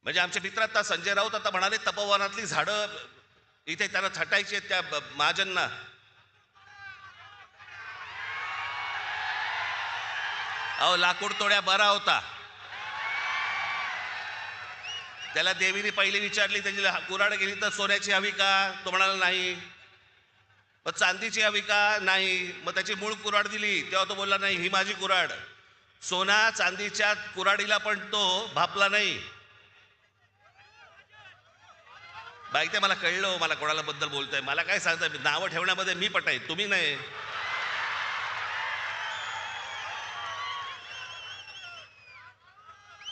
म्हणजे आमचे मित्र आता संजय राऊत आता म्हणाले तपोवनातली झाडं इथे त्यांना छटायची आहेत त्या महाजनना. अहो लाकूड तोड्या बरा होता. त्याला देवीने पहिले विचारली त्याची कुऱ्हाड गेली तर सोन्याची हवी का, तो म्हणाला नाही. मग चांदीची हवी का, नाही. मग त्याची मूळ कुऱ्हाड दिली तेव्हा तो बोलला नाही ही माझी कुऱ्हाड. सोना चांदीच्या कुऱ्हाडीला पण तो भापला नाही. बाई ते मला कळलं, मला कोणाला बद्दल बोलतोय, मला काय सांगताय, नावं ठेवण्यामध्ये मी पटाय, तुम्ही नाही.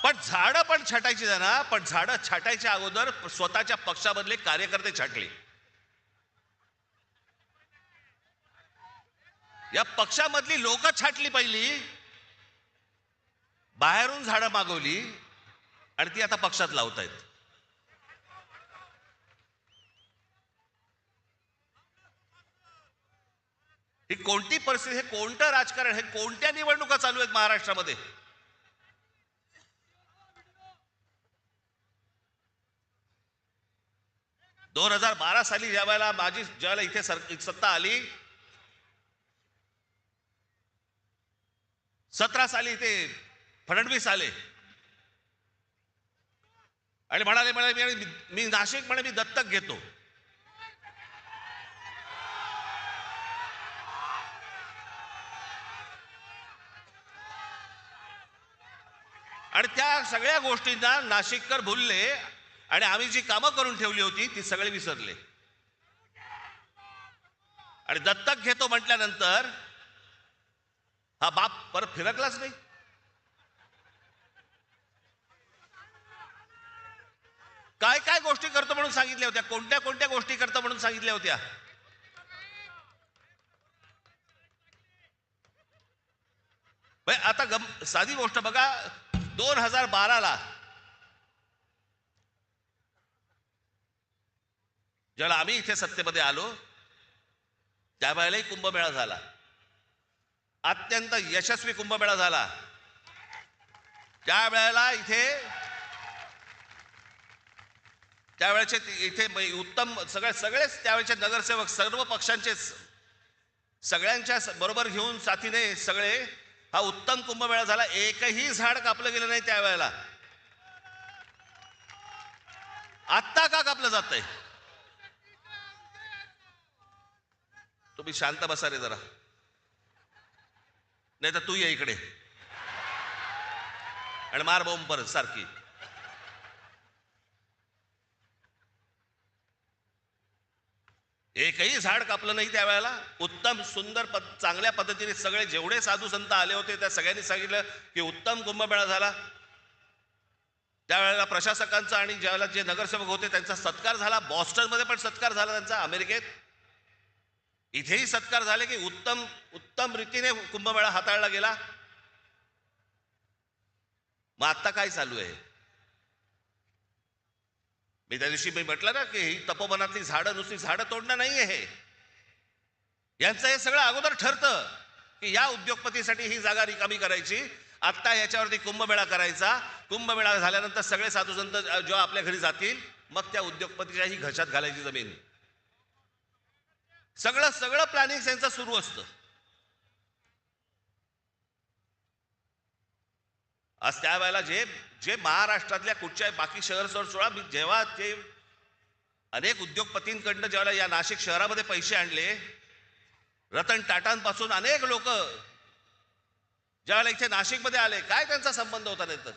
पण झाडं पण छाटायची ना, पण झाडं छाटायच्या अगोदर स्वतःच्या पक्षामधले कार्यकर्ते छाटले. या पक्षामधली लोक छाटली पहिली, बाहेरून झाडं मागवली आणि ती आता पक्षात लावतायत. ही कोणती परिस्थिती, हे कोणतं राजकारण, हे कोणत्या निवडणुका चालू आहेत महाराष्ट्रामध्ये. दोन 2012 साली ज्यावेळेला ज्यावेळेला इथे सत्ता आली, 17 साली इथे फडणवीस आले आणि म्हणाले मी नाशिक म्हणे मी दत्तक घेतो. आणि त्या सगळ्या गोष्टींना नाशिककर भुलले आणि आम्ही जी कामं करून ठेवली होती ती सगळे विसरले. आणि दत्तक घेतो म्हटल्यानंतर हा बाप परत फिरकलाच नाही. काय काय गोष्टी करतो म्हणून सांगितल्या होत्या, कोणत्या कोणत्या गोष्टी करतो म्हणून सांगितल्या होत्या. आता साधी गोष्ट बघा, 2012ला ज्यावेळेला आम्ही इथे सत्तेमध्ये आलो त्यावेळेलाही कुंभमेळा झाला, अत्यंत यशस्वी कुंभमेळा झाला. त्यावेळेला त्यावेळेचे इथे उत्तम सगळेच त्यावेळेचे नगरसेवक सर्व पक्षांचे सगळ्यांच्या बरोबर घेऊन साथीने सगळे हा उत्तम कुंभमेळा झाला. एकही झाड कापलं गेलं नाही त्यावेळेला. आत्ता का कापलं जातंय? तुम्ही शांत बसा रे जरा, नाही तर तू ये इकडे आणि मार बोंब परत सारखी. एकही झाड कापलं नाही त्यावेळेला. उत्तम सुंदर चांगल्या पद्धतीने सगळे जेवढे साधू संत आले होते त्या सगळ्यांनी सांगितलं की उत्तम कुंभमेळा झाला. त्यावेळेला प्रशासकांचा आणि ज्यावेळेला जे नगरसेवक होते त्यांचा सत्कार झाला. बॉस्टनमध्ये पण सत्कार झाला त्यांचा, अमेरिकेत इथेही सत्कार झाले की उत्तम उत्तम रीतीने कुंभमेळा हाताळला गेला. मग आता काय चालू आहे? मी त्या दिवशी म्हटलं ना की ही तपोवनातली झाडं नुसती झाडं तोडणं नाहीये, हे यांचं हे सगळं अगोदर ठरतं की या उद्योगपतीसाठी ही जागा रिकामी करायची, आत्ता याच्यावरती कुंभमेळा करायचा. कुंभमेळा झाल्यानंतर सगळे साधू संत जेव्हा आपल्या घरी जातील मग त्या उद्योगपतीच्याही घशात घालायची जमीन. सगळं प्लॅनिंग त्यांचं सुरू असतं. आज त्यावेळेला जे महाराष्ट्रातल्या कुठच्या बाकी शहर सोडा, जेव्हा ते अनेक उद्योगपतींकडनं ज्यावेळेला या नाशिक शहरामध्ये पैसे आणले, रतन टाटांपासून अनेक लोक ज्यावेळेला इथे नाशिकमध्ये आले, काय त्यांचा संबंध होता नाही तर